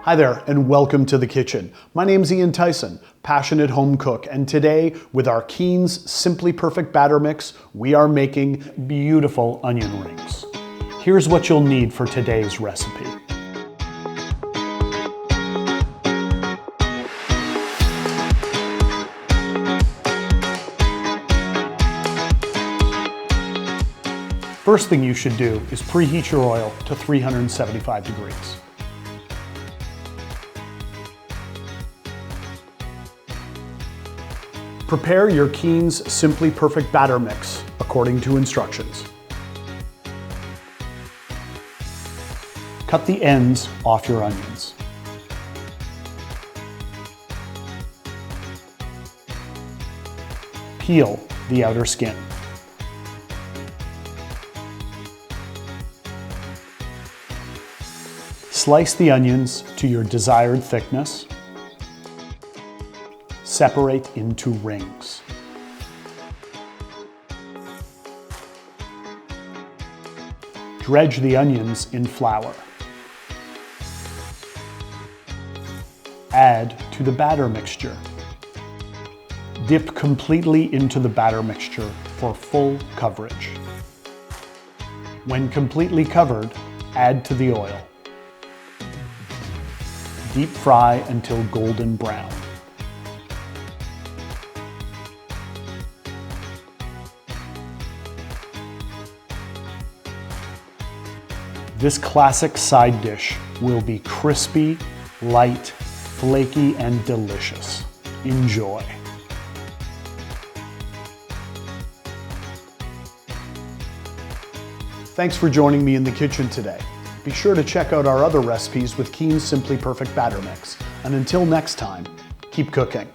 Hi there, and welcome to the kitchen. My name's Ian Tyson, passionate home cook, and today, with our Kean's Simply Perfect batter mix, we are making beautiful onion rings. Here's what you'll need for today's recipe. First thing you should do is preheat your oil to 375 degrees. Prepare your Kean's Simply Perfect batter mix according to instructions. Cut the ends off your onions. Peel the outer skin. Slice the onions to your desired thickness. Separate into rings. Dredge the onions in flour. Add to the batter mixture. Dip completely into the batter mixture for full coverage. When completely covered, add to the oil. Deep fry until golden brown. This classic side dish will be crispy, light, flaky, and delicious. Enjoy. Thanks for joining me in the kitchen today. Be sure to check out our other recipes with Kean's Simply Perfect batter mix. And until next time, keep cooking.